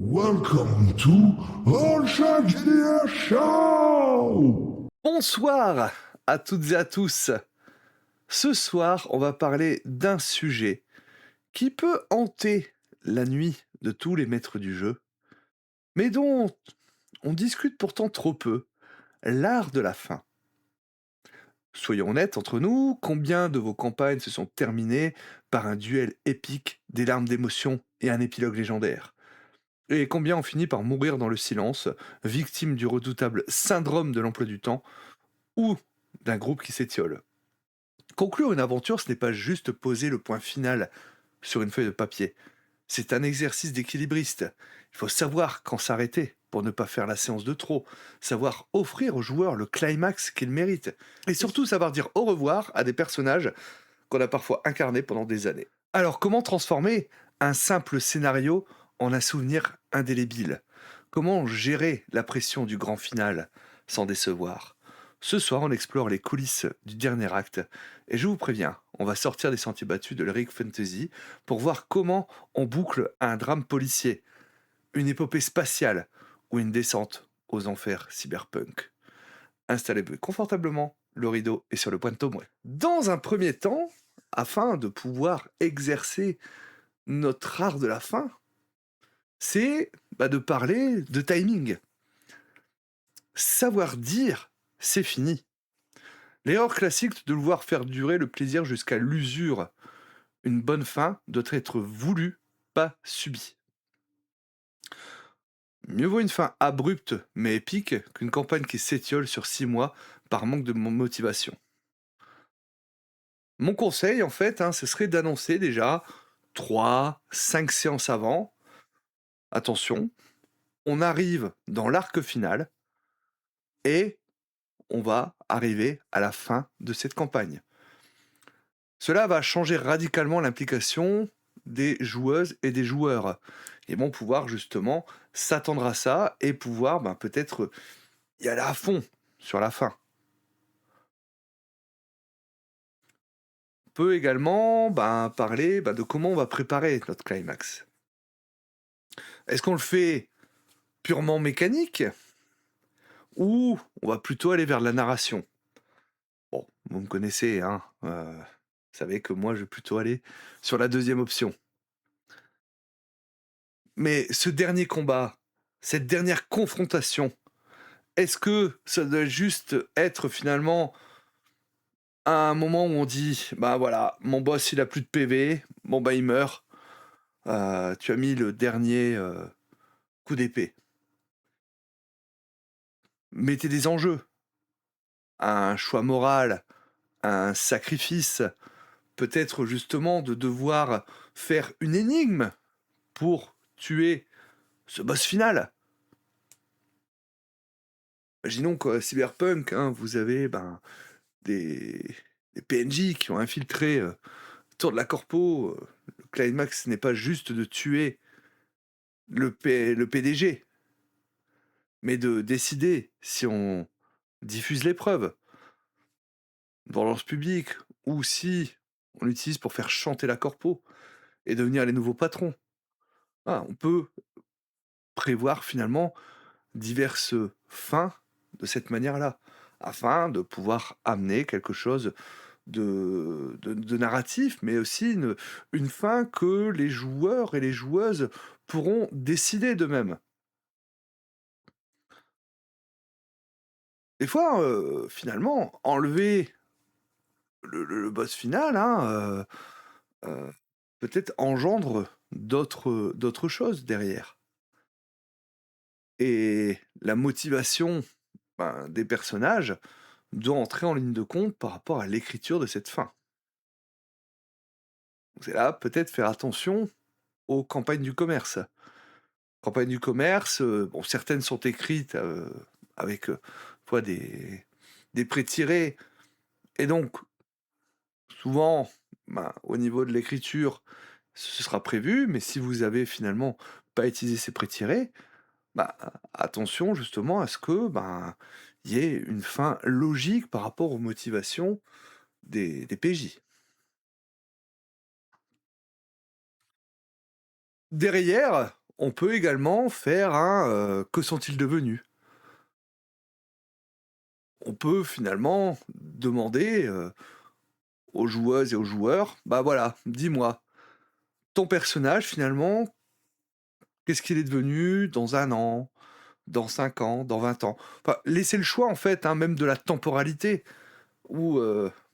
Welcome to All Shark GDR Show! Bonsoir à toutes et à tous. Ce soir, on va parler d'un sujet qui peut hanter la nuit de tous les maîtres du jeu, mais dont on discute pourtant trop peu, l'art de la fin. Soyons honnêtes entre nous, combien de vos campagnes se sont terminées par un duel épique, des larmes d'émotion et un épilogue légendaire? Et combien ont fini par mourir dans le silence, victimes du redoutable syndrome de l'emploi du temps ou d'un groupe qui s'étiole? Conclure une aventure, ce n'est pas juste poser le point final sur une feuille de papier. C'est un exercice d'équilibriste. Il faut savoir quand s'arrêter pour ne pas faire la séance de trop, savoir offrir aux joueurs le climax qu'ils méritent, et surtout savoir dire au revoir à des personnages qu'on a parfois incarnés pendant des années. Alors comment transformer un simple scénario en un souvenir indélébile? Comment gérer la pression du grand final sans décevoir? Ce soir, on explore les coulisses du dernier acte, et je vous préviens, on va sortir des sentiers battus de l'Heroic Fantasy pour voir comment on boucle un drame policier, une épopée spatiale ou une descente aux enfers cyberpunk. Installez-vous confortablement, le rideau est sur le point de tomber. Dans un premier temps, afin de pouvoir exercer notre art de la fin, c'est de parler de timing. Savoir dire, c'est fini. L'erreur classique de vouloir faire durer le plaisir jusqu'à l'usure. Une bonne fin doit être voulue, pas subie. Mieux vaut une fin abrupte mais épique qu'une campagne qui s'étiole sur 6 mois par manque de motivation. Mon conseil, en fait, ce serait d'annoncer déjà 3, 5 séances avant. Attention, on arrive dans l'arc final et on va arriver à la fin de cette campagne. Cela va changer radicalement l'implication des joueuses et des joueurs. Ils vont pouvoir justement s'attendre à ça et pouvoir peut-être y aller à fond sur la fin. On peut également parler de comment on va préparer notre climax. Est-ce qu'on le fait purement mécanique ou on va plutôt aller vers la narration? Bon, vous me connaissez, vous savez que moi je vais plutôt aller sur la deuxième option. Mais ce dernier combat, cette dernière confrontation, est-ce que ça doit juste être finalement un moment où on dit: «Bah, voilà, mon boss il a plus de PV, bon il meurt, tu as mis le dernier, coup d'épée». Mettez des enjeux, un choix moral, un sacrifice, peut-être justement de devoir faire une énigme pour tuer ce boss final. Imaginons que Cyberpunk, vous avez, des des PNJ qui ont infiltré, autour de la corpo, le climax n'est pas juste de tuer le PDG, mais de décider si on diffuse l'épreuve dans l'ordre public ou si on l'utilise pour faire chanter la corpo et devenir les nouveaux patrons. Ah, on peut prévoir finalement diverses fins de cette manière-là, afin de pouvoir amener quelque chose de narratif, mais aussi une fin que les joueurs et les joueuses pourront décider d'eux-mêmes. Des fois, finalement, enlever le boss final, peut-être engendre d'autres choses derrière. Et la motivation, des personnages doit entrer en ligne de compte par rapport à l'écriture de cette fin. Donc c'est là, peut-être faire attention aux campagnes du commerce. Campagnes du commerce, bon certaines sont écrites, avec, fois des pré-tirés et donc souvent, au niveau de l'écriture, ce sera prévu, mais si vous avez finalement pas utilisé ces pré-tirés, bah, attention justement à ce que, il y ait une fin logique par rapport aux motivations des PJ. Derrière, On peut également faire un, «Que sont-ils devenus?» On peut finalement demander, aux joueuses et aux joueurs: «Bah, voilà, dis-moi, ton personnage finalement, qu'est-ce qu'il est devenu dans 1 an, dans 5 ans, dans 20 ans?» Enfin, laisser le choix en fait, hein, même de la temporalité où,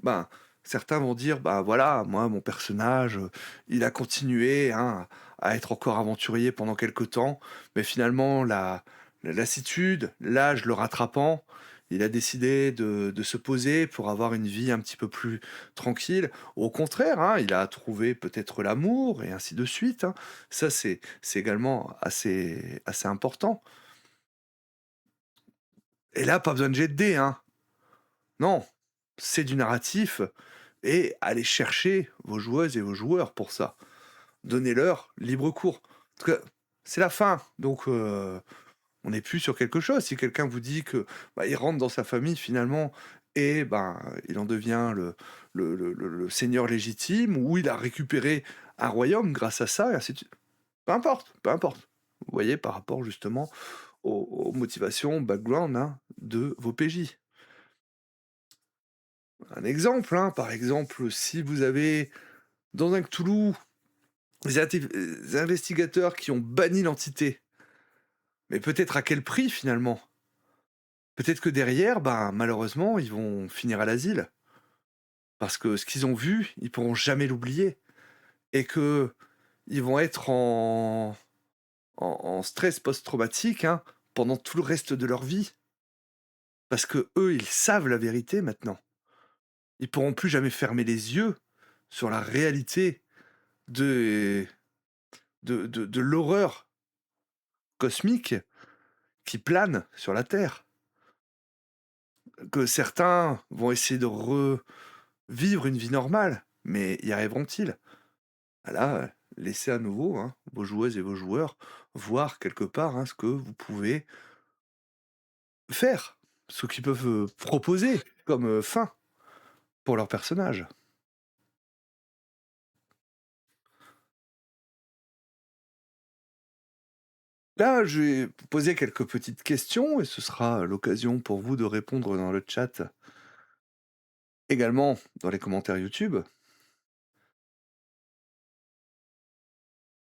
ben, certains vont dire: «Bah, voilà, moi mon personnage, il a continué, hein, à être encore aventurier pendant quelque temps, mais finalement la lassitude, l'âge le rattrapant, il a décidé de se poser pour avoir une vie un petit peu plus tranquille. Au contraire, hein, il a trouvé peut-être l'amour» et ainsi de suite, hein. Ça, c'est également assez important et là, pas besoin de jet de dés, hein. Non, c'est du narratif et allez chercher vos joueuses et vos joueurs pour ça. Donnez-leur libre cours. En tout cas, c'est la fin, donc on n'est plus sur quelque chose. Si quelqu'un vous dit que, bah, il rentre dans sa famille finalement et ben, il en devient le seigneur légitime ou il a récupéré un royaume grâce à ça et ainsi de suite. Peu importe, peu importe. Vous voyez, par rapport justement aux motivations, background, hein, de vos PJ. Un exemple, hein, par exemple, si vous avez dans un Cthulhu des investigateurs qui ont banni l'entité, mais peut-être à quel prix finalement? Peut-être que derrière, ben, malheureusement, ils vont finir à l'asile. Parce que ce qu'ils ont vu, ils pourront jamais l'oublier et que ils vont être en stress post-traumatique, hein, pendant tout le reste de leur vie. Parce que eux, ils savent la vérité maintenant. Ils pourront plus jamais fermer les yeux sur la réalité de de l'horreur cosmique qui plane sur la Terre. Que certains vont essayer de revivre une vie normale, mais y arriveront-ils? Ah là, laissez à nouveau, hein, vos joueuses et vos joueurs voir quelque part, hein, ce que vous pouvez faire, ce qu'ils peuvent, proposer comme, fin pour leur personnage. Là, je vais vous poser quelques petites questions et ce sera l'occasion pour vous de répondre dans le chat, également dans les commentaires YouTube.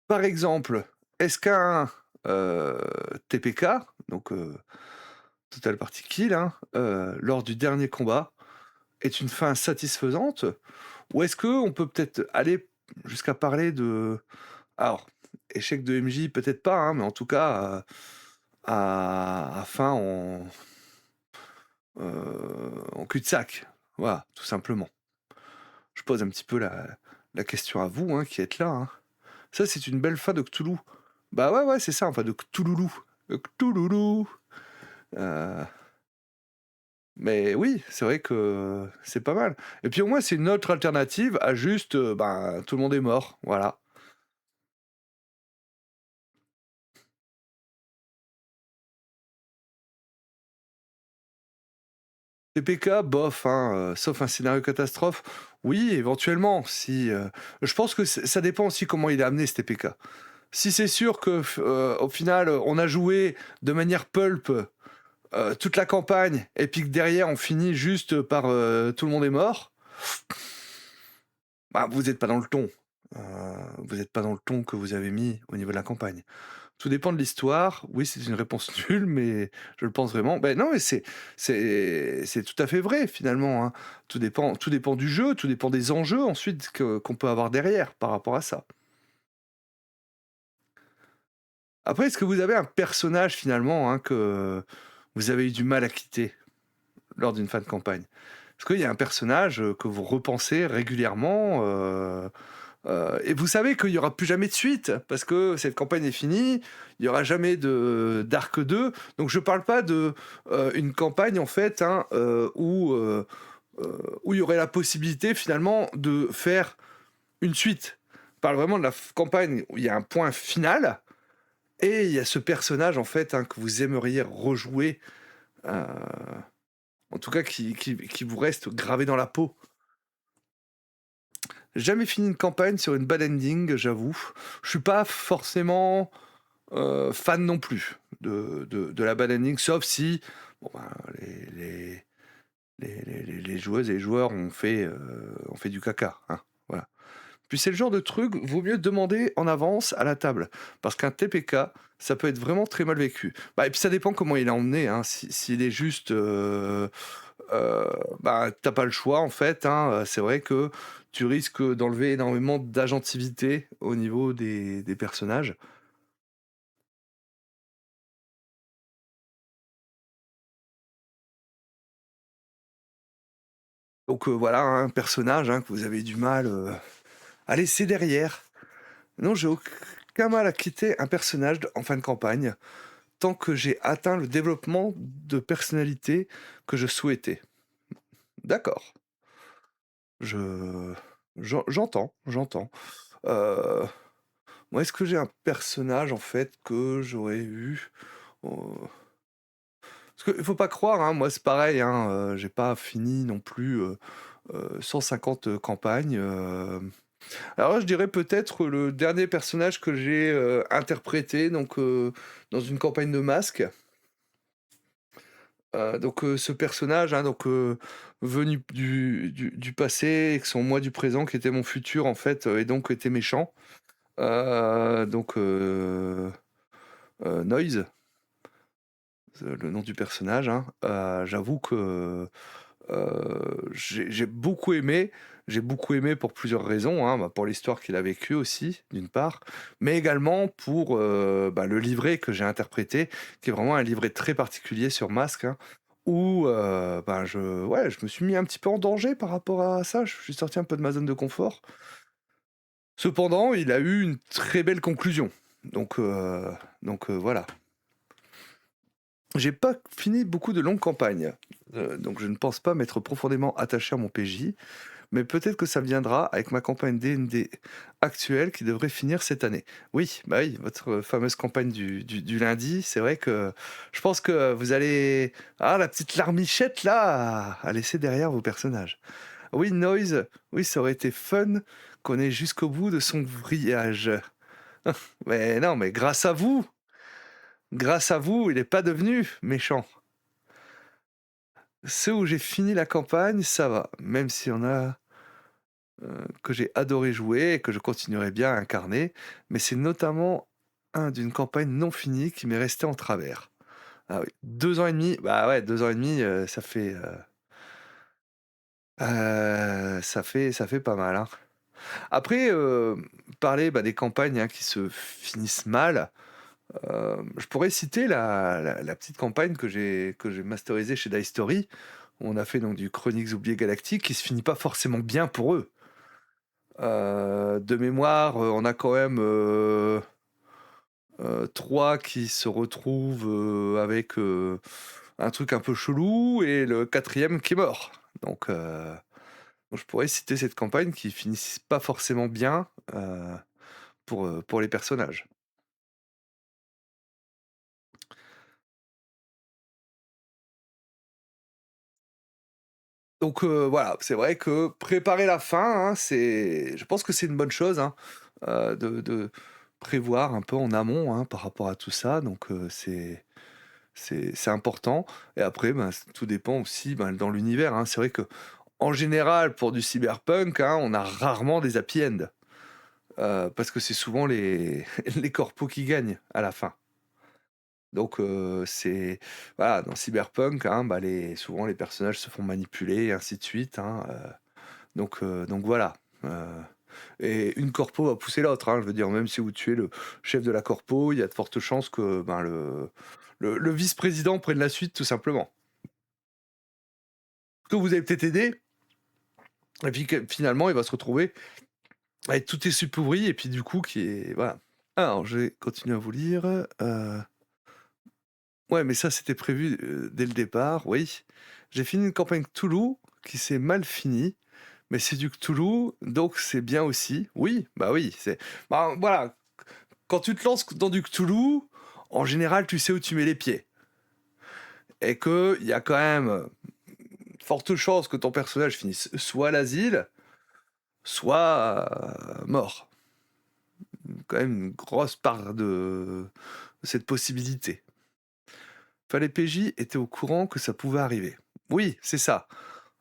Par exemple, est-ce qu'un, heu, TPK, donc Total Party Kill, hein, lors du dernier combat, est une fin satisfaisante? Ou est-ce qu'on peut peut-être aller jusqu'à parler de alors, échec de MJ peut-être pas, hein, mais en tout cas, à fin en cul-de-sac. Voilà, tout simplement. Je pose un petit peu la question à vous, hein, qui êtes là, hein. Ça, c'est une belle fin de Cthulhu. Bah, ouais, ouais, c'est ça, enfin de Cthulhu. Cthulhu. Heu, mais oui, c'est vrai que c'est pas mal. Et puis au moins, c'est une autre alternative à juste, ben, tout le monde est mort, voilà. TPK, bof, hein, sauf un scénario catastrophe. Oui, éventuellement, si, je pense que ça dépend aussi comment il est amené ce TPK. Si c'est sûr que au final, on a joué de manière pulp, toute la campagne et puis que derrière on finit juste par, tout le monde est mort, bah, vous êtes pas dans le ton. Heu, vous êtes pas dans le ton que vous avez mis au niveau de la campagne. Tout dépend de l'histoire. Oui, c'est une réponse nulle, mais je le pense vraiment. Ben non, mais c'est tout à fait vrai finalement, hein. Tout dépend du jeu, tout dépend des enjeux ensuite qu'on peut avoir derrière par rapport à ça. Après, est-ce que vous avez un personnage finalement, hein, que vous avez eu du mal à quitter lors d'une fin de campagne? Est-ce qu'il y a un personnage, que vous repensez régulièrement, et vous savez qu'il y aura plus jamais de suite parce que cette campagne est finie, il y aura jamais de d'arc 2. Donc je parle pas de, une campagne en fait, hein, où il y aurait la possibilité finalement de faire une suite. Je parle vraiment de la campagne où il y a un point final et il y a ce personnage en fait, hein, que vous aimeriez rejouer, heu, en tout cas qui vous reste gravé dans la peau. Jamais fini une campagne sur une bad ending, j'avoue. Je suis pas forcément fan non plus de la bad ending, sauf si, bon, ben, les joueuses et les joueurs ont fait du caca, hein, voilà. Puis c'est le genre de truc, vaut mieux demander en avance à la table, parce qu'un TPK, ça peut être vraiment très mal vécu. Bah, et puis ça dépend comment il est emmené, hein. S'il est juste, bah, tu pas le choix en fait, hein, c'est vrai que tu risques d'enlever énormément d'agentivité au niveau des personnages. Donc voilà, hein, un personnage, hein, que vous avez du mal, à laisser derrière. Non, j'ai aucun mal à quitter un personnage en fin de campagne, tant que j'ai atteint le développement de personnalité que je souhaitais. D'accord, je j'entends. Heu, Moi, est-ce que j'ai un personnage, en fait, que j'aurais eu, heu parce qu'il faut pas croire, hein, moi, c'est pareil, hein, j'ai pas fini non plus, 150 campagnes, alors je dirais peut-être le dernier personnage que j'ai, interprété donc dans une campagne de masques. Donc ce personnage, hein, donc venu du passé et que son moi du présent qui était mon futur en fait, et donc était méchant. Donc Noise, c'est le nom du personnage, hein. J'avoue que, j'ai beaucoup aimé pour plusieurs raisons, hein. Bah, pour l'histoire qu'il a vécue aussi, d'une part, mais également pour, bah, le livret que j'ai interprété, qui est vraiment un livret très particulier sur Masque, hein, où, ben, je me suis mis un petit peu en danger par rapport à ça. Je suis sorti un peu de ma zone de confort. Cependant, il a eu une très belle conclusion. Donc, voilà. J'ai pas fini beaucoup de longues campagnes, donc je ne pense pas m'être profondément attaché à mon PJ. Mais peut-être que ça viendra avec ma campagne D&D actuelle qui devrait finir cette année. Oui, bah oui, votre fameuse campagne du lundi, c'est vrai que je pense que vous allez ah la petite larmichette là à laisser derrière vos personnages. Oui, Noise, oui, ça aurait été fun qu'on ait jusqu'au bout de son vrillage. Mais non, mais grâce à vous, il n'est pas devenu méchant. Ceux où j'ai fini la campagne, ça va, même si on a que j'ai adoré jouer et que je continuerai bien à incarner, mais c'est notamment un d'une campagne non finie qui m'est resté en travers. Ah oui, 2 ans et demi, bah ouais, 2 ans et demi, ça fait pas mal, hein. Après, parler, bah, des campagnes, hein, qui se finissent mal, je pourrais citer la petite campagne que j'ai masterisée chez Dice Story, où on a fait donc du Chroniques oubliées galactiques qui se finit pas forcément bien pour eux. De mémoire, on a quand même, 3 qui se retrouvent, avec, un truc un peu chelou et le quatrième qui est mort. Donc je pourrais citer cette campagne qui finit pas forcément bien, pour les personnages. Donc voilà, c'est vrai que préparer la fin, hein, je pense que c'est une bonne chose, hein, de prévoir un peu en amont, hein, par rapport à tout ça. Donc c'est important et après, ben, tout dépend aussi, ben, dans l'univers, hein. C'est vrai que en général, pour du cyberpunk, hein, on a rarement des happy end, parce que c'est souvent les les corpos qui gagnent à la fin. Donc c'est voilà, dans cyberpunk, hein, bah, souvent les personnages se font manipuler et ainsi de suite, hein, donc voilà, heu et une corpo va pousser l'autre, hein. Je veux dire, même si vous tuez le chef de la corpo, il y a de fortes chances que, ben, le vice-président prenne la suite tout simplement. Que vous avez peut-être aidé et puis que finalement il va se retrouver avec toutes les pourries et puis du coup qui est voilà. Alors je vais continuer à vous lire, ouais mais ça c'était prévu, dès le départ, oui. J'ai fini une campagne Cthulhu qui s'est mal finie, mais c'est du Cthulhu, donc c'est bien aussi. Oui, bah oui, bah, voilà, quand tu te lances dans du Cthulhu, en général tu sais où tu mets les pieds et qu'il y a quand même, forte chance que ton personnage finisse soit à l'asile, soit, mort. quand même une grosse part de cette possibilité. Enfin, les PJ étaient au courant que ça pouvait arriver. Oui, c'est ça.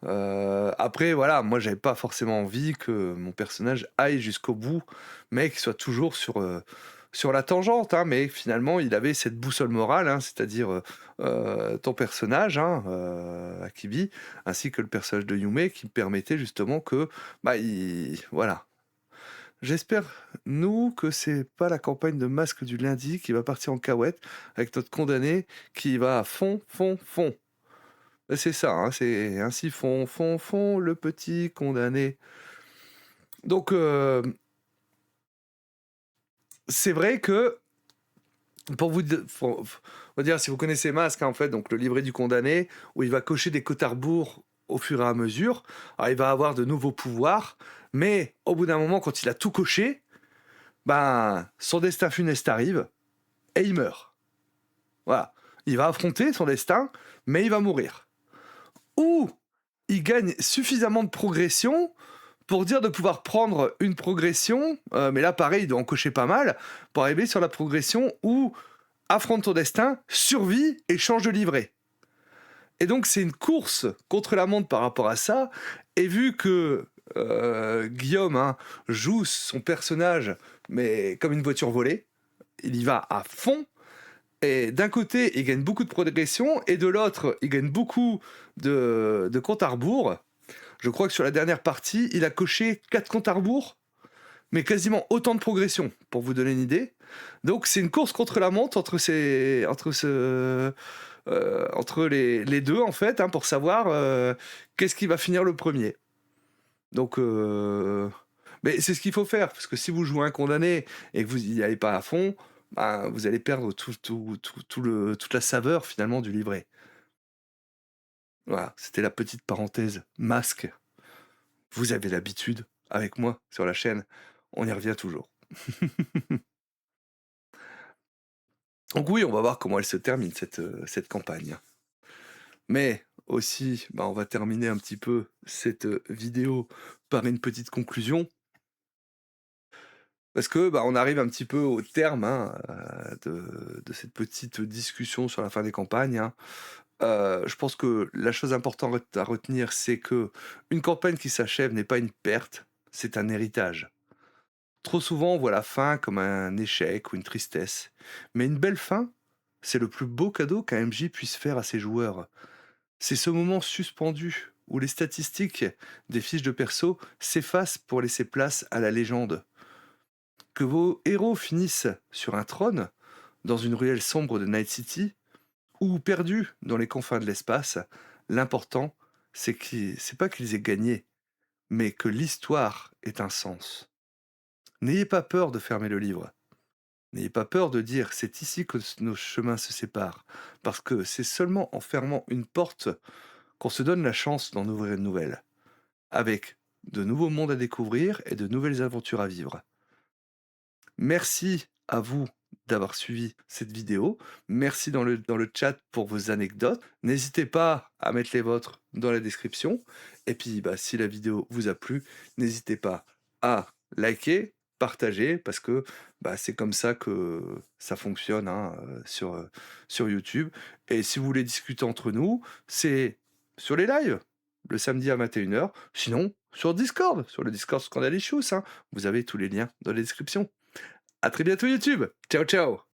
Après voilà, moi j'avais pas forcément envie que mon personnage aille jusqu'au bout, mais qu'il soit toujours sur la tangente, hein. Mais finalement, il avait cette boussole morale, hein, c'est-à-dire, ton personnage, hein, Akibi, ainsi que le personnage de Yume qui me permettait justement que, bah, il voilà. J'espère, nous, que c'est pas la campagne de Masque du lundi qui va partir en cacahuète avec notre condamné qui va à fond, fond, fond. C'est ça, hein, c'est ainsi fond, fond, fond, le petit condamné. Donc, c'est vrai que pour vous de on va dire si vous connaissez Masque, hein, en fait, donc le livret du condamné où il va cocher des côtes à rebours au fur et à mesure. Alors il va avoir de nouveaux pouvoirs, mais au bout d'un moment quand il a tout coché, ben, son destin funeste arrive et il meurt. Voilà. Il va affronter son destin, mais il va mourir. Ou il gagne suffisamment de progression pour dire de pouvoir prendre une progression, mais là pareil, il doit en cocher pas mal, pour arriver sur la progression où affronte ton destin, survit et change de livret. Et donc c'est une course contre la montre par rapport à ça, et vu que Guillaume, hein, joue son personnage, mais comme une voiture volée, il y va à fond, et d'un côté, il gagne beaucoup de progression, et de l'autre, il gagne beaucoup de compte à rebours. Je crois que sur la dernière partie, il a coché 4 comptes à rebours, mais quasiment autant de progression, pour vous donner une idée. Donc c'est une course contre la montre entre les deux, en fait, hein, pour savoir qu'est-ce qui va finir le premier. Donc, mais c'est ce qu'il faut faire, parce que si vous jouez un condamné et que vous n'y allez pas à fond, ben, vous allez perdre toute la saveur finalement du livret. Voilà, c'était la petite parenthèse. Masque, vous avez l'habitude avec moi sur la chaîne, on y revient toujours. Donc oui, on va voir comment elle se termine cette campagne. Mais aussi, bah, on va terminer un petit peu cette vidéo par une petite conclusion. Parce que bah, on arrive un petit peu au terme, hein, de cette petite discussion sur la fin des campagnes, hein. Je pense que la chose importante à retenir, c'est que une campagne qui s'achève n'est pas une perte, c'est un héritage. Trop souvent, on voit la fin comme un échec ou une tristesse. Mais une belle fin, c'est le plus beau cadeau qu'un MJ puisse faire à ses joueurs. C'est ce moment suspendu où les statistiques des fiches de perso s'effacent pour laisser place à la légende. Que vos héros finissent sur un trône, dans une ruelle sombre de Night City, ou perdus dans les confins de l'espace, l'important, c'est pas qu'ils aient gagné, mais que l'histoire ait un sens. N'ayez pas peur de fermer le livre. N'ayez pas peur de dire c'est ici que nos chemins se séparent, parce que c'est seulement en fermant une porte qu'on se donne la chance d'en ouvrir une nouvelle, avec de nouveaux mondes à découvrir et de nouvelles aventures à vivre. Merci à vous d'avoir suivi cette vidéo. Merci dans le chat pour vos anecdotes. N'hésitez pas à mettre les vôtres dans la description. Et puis, bah, si la vidéo vous a plu, n'hésitez pas à liker, partager, parce que bah, c'est comme ça que ça fonctionne, hein, sur YouTube. Et si vous voulez discuter entre nous, c'est sur les lives, le samedi à 21h. Sinon, sur Discord, sur le Discord Scandalicious, hein. Vous avez tous les liens dans la description. À très bientôt YouTube. Ciao ciao.